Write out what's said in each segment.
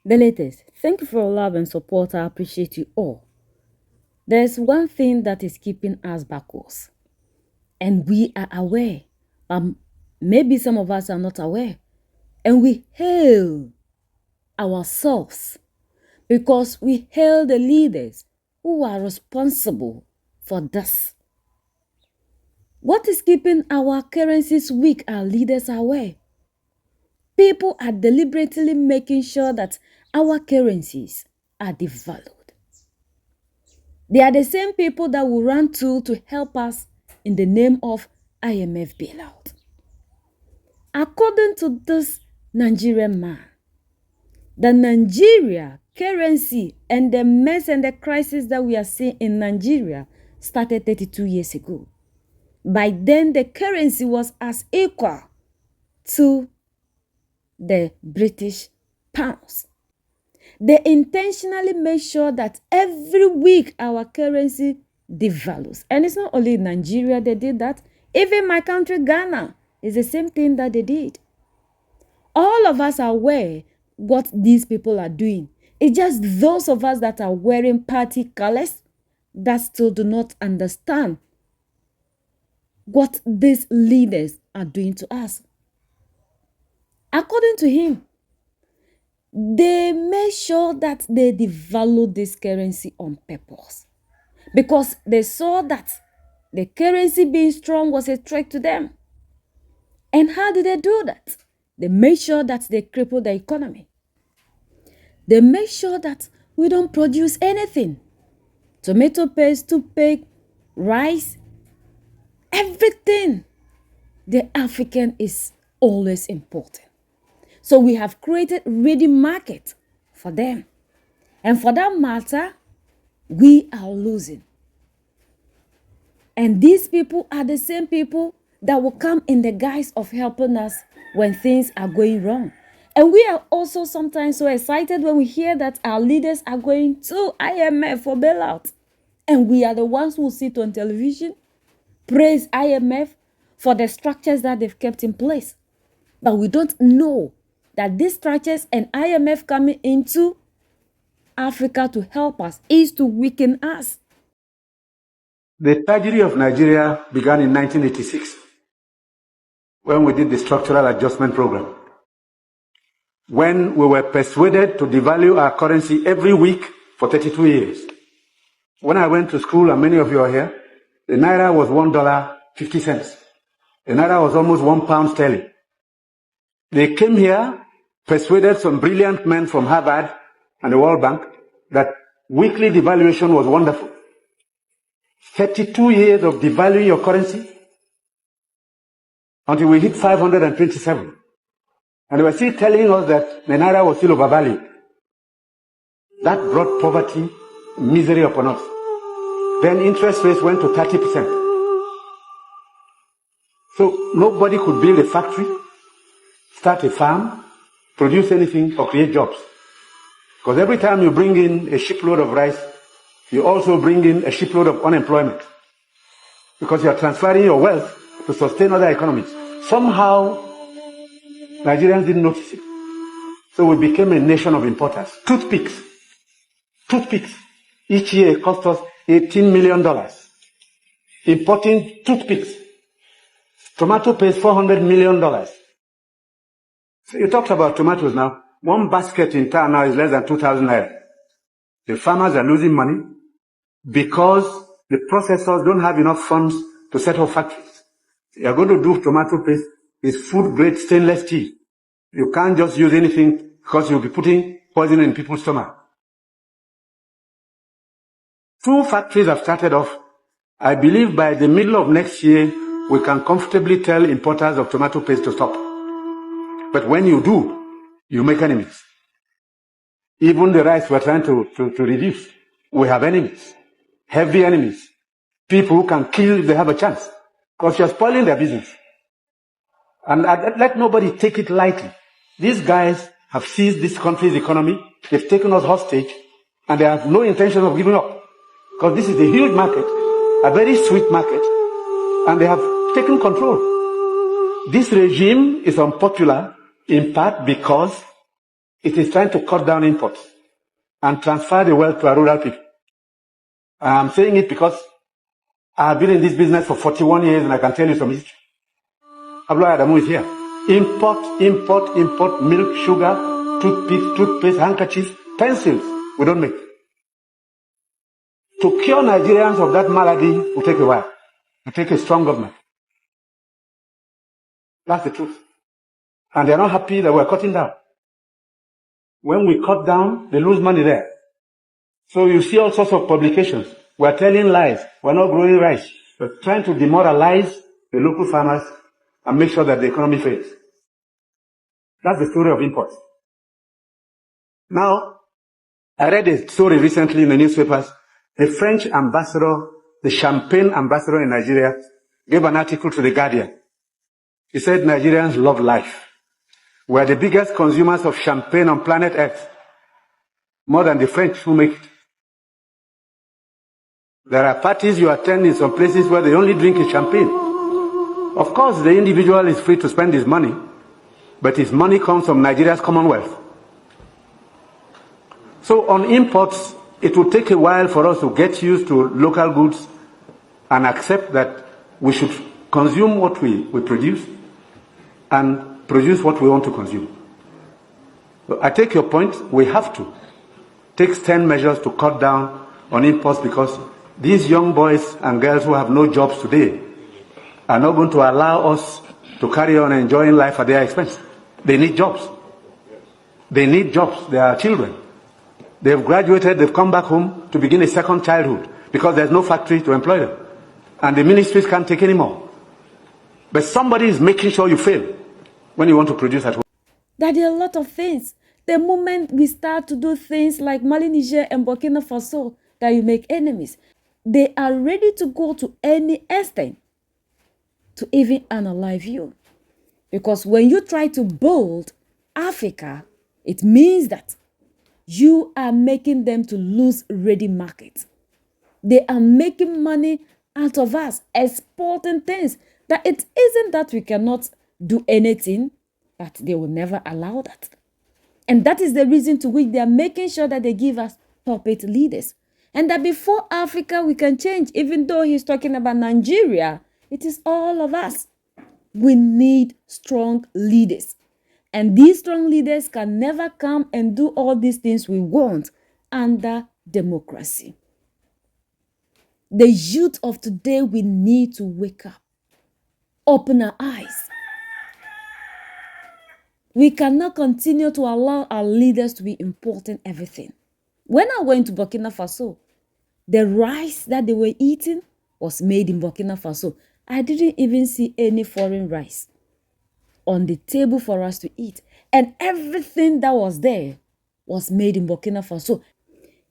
The latest. Thank you for your love and support. I appreciate you all. There's one thing that is keeping us backwards, and we are aware. Maybe some of us are not aware, and we hail ourselves because we hail the leaders who are responsible for this. What is keeping our currencies weak? Our leaders are aware. People are deliberately making sure that our currencies are devalued. They are the same people that will run to help us in the name of IMF bailout. According to this Nigerian man, the Nigeria currency and the mess and the crisis that we are seeing in Nigeria started 32 years ago. By then, the currency was as equal to the British pounds. They intentionally make sure that every week our currency devalues. And it's not only in Nigeria they did that. Even my country, Ghana, is the same thing that they did. All of us are aware what these people are doing. It's just those of us that are wearing party colors that still do not understand what these leaders are doing to us. According to him, they make sure that they devalue this currency on purpose because they saw that the currency being strong was a threat to them. And how did they do that? They make sure that they cripple the economy. They make sure that we don't produce anything. Tomato paste, toothpaste, rice, everything. The African is always important. So we have created ready market for them. And for that matter, we are losing. And these people are the same people that will come in the guise of helping us when things are going wrong. And we are also sometimes so excited when we hear that our leaders are going to IMF for bailout. And we are the ones who sit on television, praise IMF for the structures that they've kept in place. But we don't know that these structures and IMF coming into Africa to help us is to weaken us. The tragedy of Nigeria began in 1986 when we did the structural adjustment program. When we were persuaded to devalue our currency every week for 32 years. When I went to school, and many of you are here, the Naira was $1.50. The Naira was almost £1 sterling. They came here, persuaded some brilliant men from Harvard and the World Bank that weekly devaluation was wonderful. 32 years of devaluing your currency until we hit 527. And they were still telling us that the Naira was still overvalued. That brought poverty, misery upon us. Then interest rates went to 30%. So nobody could build a factory, start a farm, produce anything, or create jobs. Because every time you bring in a shipload of rice, you also bring in a shipload of unemployment. Because you are transferring your wealth to sustain other economies. Somehow, Nigerians didn't notice it. So we became a nation of importers. Toothpicks. Each year it cost us $18 million. Importing toothpicks. Tomato paste $400 million. So you talked about tomatoes now. One basket in town now is less than 2,000 naira. The farmers are losing money because the processors don't have enough funds to set up factories. You are going to do tomato paste with food-grade stainless steel. You can't just use anything because you'll be putting poison in people's stomach. 2 factories have started off. I believe by the middle of next year, we can comfortably tell importers of tomato paste to stop. But when you do, you make enemies. Even the rice we're trying to reduce, we have enemies. Heavy enemies. People who can kill if they have a chance. Because you're spoiling their business. And let nobody take it lightly. These guys have seized this country's economy. They've taken us hostage. And they have no intention of giving up. Because this is a huge market. A very sweet market. And they have taken control. This regime is unpopular in part because It is trying to cut down imports and transfer the wealth to our rural people. I'm saying it because I've been in this business for 41 years and I can tell you some history. Abdullah Adamu is here. Import, milk, sugar, toothpaste, handkerchiefs, pencils. We don't make. To cure Nigerians of that malady will take a while. It will take a strong government. That's the truth. And they're not happy that we're cutting down. When we cut down, they lose money there. So you see all sorts of publications. We're telling lies. We're not growing rice. We're trying to demoralize the local farmers and make sure that the economy fails. That's the story of imports. Now, I read a story recently in the newspapers. A French ambassador, the champagne ambassador in Nigeria, gave an article to The Guardian. He said Nigerians love life. We're the biggest consumers of champagne on planet Earth, more than the French who make it. There are parties you attend in some places where they only drink champagne. Of course, the individual is free to spend his money, but his money comes from Nigeria's commonwealth. So on imports, it will take a while for us to get used to local goods and accept that we should consume what we produce and produce what we want to consume. So I take your point. We have to take stern measures to cut down on imports because these young boys and girls who have no jobs today are not going to allow us to carry on enjoying life at their expense. They need jobs. They need jobs. They are children. They've graduated, they've come back home to begin a second childhood because there's no factory to employ them. And the ministries can't take any more. But somebody is making sure you fail when you want to produce at home. That there are a lot of things. The moment we start to do things like Mali, Niger, and Burkina Faso, that you make enemies, they are ready to go to any extent to even unalive you. Because when you try to build Africa, it means that you are making them to lose ready market. They are making money out of us, exporting things that it isn't that we cannot do anything, but they will never allow that. And that is the reason to which they are making sure that they give us puppet leaders. And that before Africa we can change, even though he's talking about Nigeria, it is all of us. We need strong leaders. And these strong leaders can never come and do all these things we want under democracy. The youth of today, we need to wake up, open our eyes. We cannot continue to allow our leaders to be importing everything. When I went to Burkina Faso, the rice that they were eating was made in Burkina Faso. I didn't even see any foreign rice on the table for us to eat. And everything that was there was made in Burkina Faso.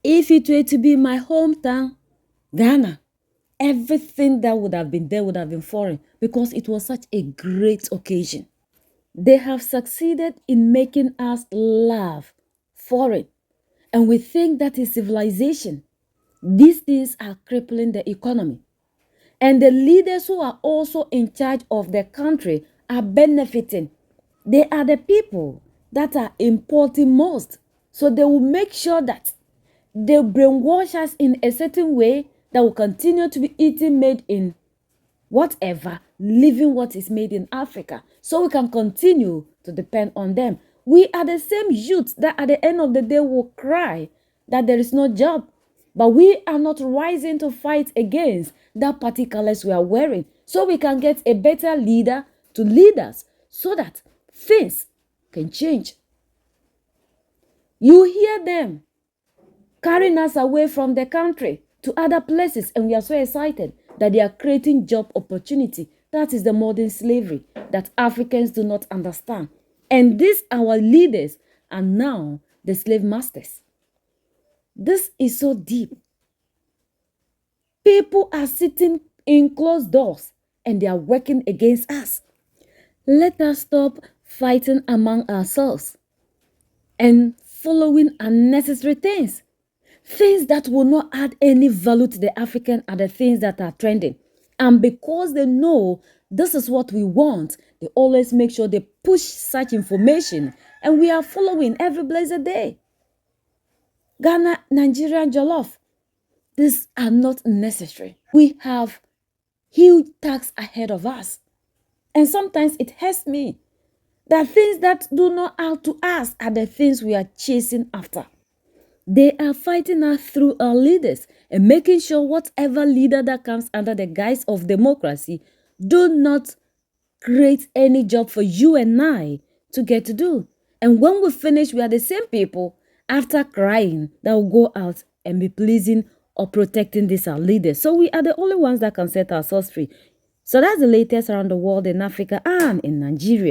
If it were to be my hometown, Ghana, everything that would have been there would have been foreign because it was such a great occasion. They have succeeded in making us love foreign. And we think that is civilization. These things are crippling the economy. And the leaders who are also in charge of the country are benefiting. They are the people that are importing most. So they will make sure that they brainwash us in a certain way that will continue to be eating made in whatever, living what is made in Africa. So we can continue to depend on them. We are the same youth that at the end of the day will cry that there is no job. But we are not rising to fight against that party colors we are wearing. So we can get a better leader to lead us so that things can change. You hear them carrying us away from the country to other places, and we are so excited that they are creating job opportunity. That is the modern slavery that Africans do not understand. And these our leaders are now the slave masters. This is so deep. People are sitting in closed doors and they are working against us. Let us stop fighting among ourselves and following unnecessary things. Things that will not add any value to the African are the things that are trending. And because they know this is what we want, they always make sure they push such information And we are following every blessed day. Ghana, Nigeria, jollof. These are not necessary. We have huge tasks ahead of us. And sometimes it hurts me. The things that do not out to us are the things we are chasing after. They are fighting us through our leaders and making sure whatever leader that comes under the guise of democracy do not create any job for you and I to get to do. And when we finish, we are the same people after crying that will go out and be pleasing or protecting these our leaders. So we are the only ones that can set ourselves free. So that's the latest around the world in Africa and in Nigeria.